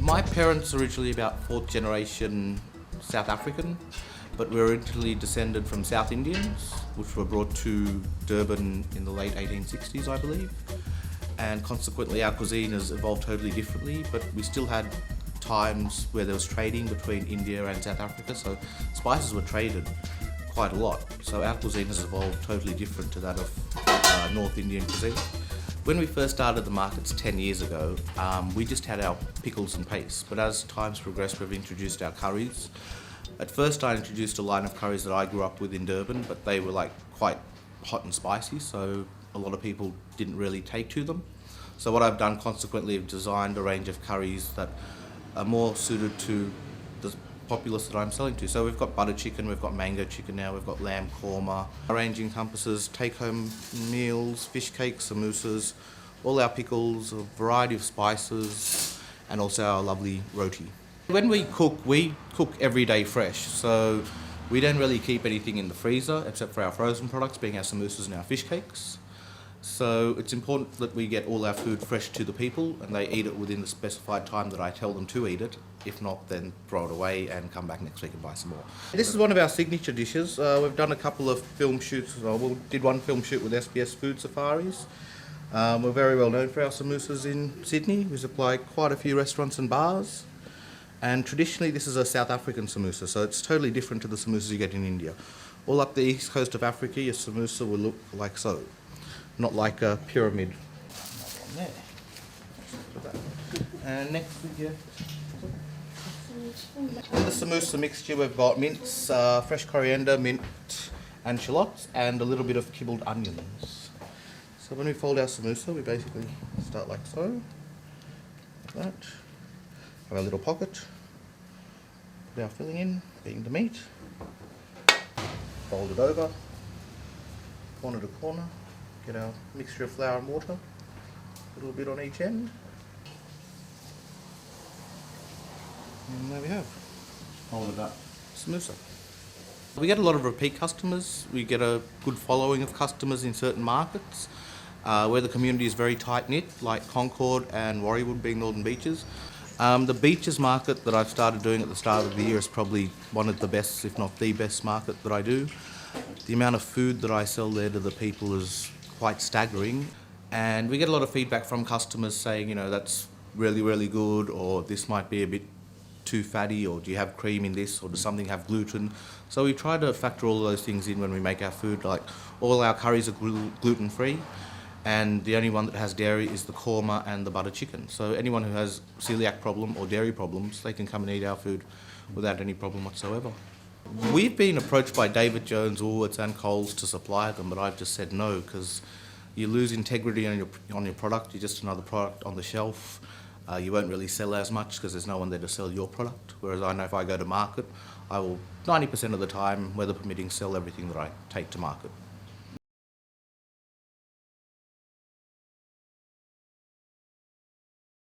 My parents are originally about fourth generation South African, but we're originally descended from South Indians, which were brought to Durban in the late 1860s, I believe. And consequently, our cuisine has evolved totally differently, but we still had times where there was trading between India and South Africa, so spices were traded quite a lot. So our cuisine has evolved totally different to that of North Indian cuisine. When we first started the markets 10 years ago, we just had our pickles and pastes, but as time's progressed, we've introduced our curries. At first, I introduced a line of curries that I grew up with in Durban, but they were like quite hot and spicy, so a lot of people didn't really take to them. So what I've done consequently, I've designed a range of curries that are more suited to the populace that I'm selling to. So we've got butter chicken, we've got mango chicken now, we've got lamb korma. Our range encompasses take-home meals, fish cakes, samosas, all our pickles, a variety of spices, and also our lovely roti. When we cook every day fresh, so we don't really keep anything in the freezer except for our frozen products, being our samosas and our fish cakes. So it's important that we get all our food fresh to the people and they eat it within the specified time that I tell them to eat it. If not, then throw it away and come back next week and buy some more. This is one of our signature dishes. We've done a couple of film shoots. We did one film shoot with SBS Food Safaris. We're very well known for our samosas in Sydney. We supply quite a few restaurants and bars. And traditionally this is a South African samosa, so it's totally different to the samosas you get in India. All up the east coast of Africa, your samosa will look like so. Not like a pyramid. There. And next we get in the samosa mixture, we've got mince, fresh coriander, mint and shallots, and a little bit of kibbled onions. So when we fold our samosa, we basically start like so, like that. Have our little pocket, put our filling in, being the meat, fold it over, corner to corner. Get our mixture of flour and water, a little bit on each end. And there we have. Hold it up. Samosa. We get a lot of repeat customers. We get a good following of customers in certain markets where the community is very tight-knit, like Concord and Warriewood being Northern Beaches. The beaches market that I've started doing at the start of the year is probably one of the best, if not the best market that I do. The amount of food that I sell there to the people is quite staggering, and we get a lot of feedback from customers saying, you know, that's really, really good, or this might be a bit too fatty, or do you have cream in this, or does something have gluten? So we try to factor all of those things in when we make our food. Like all our curries are gluten-free, and the only one that has dairy is the korma and the butter chicken. So anyone who has celiac problem or dairy problems, they can come and eat our food without any problem whatsoever. We've been approached by David Jones, Woolworths and Coles to supply them, but I've just said no, because you lose integrity on your product. You're just another product on the shelf. You won't really sell as much because there's no one there to sell your product. Whereas I know if I go to market, I will 90% of the time, weather permitting, sell everything that I take to market.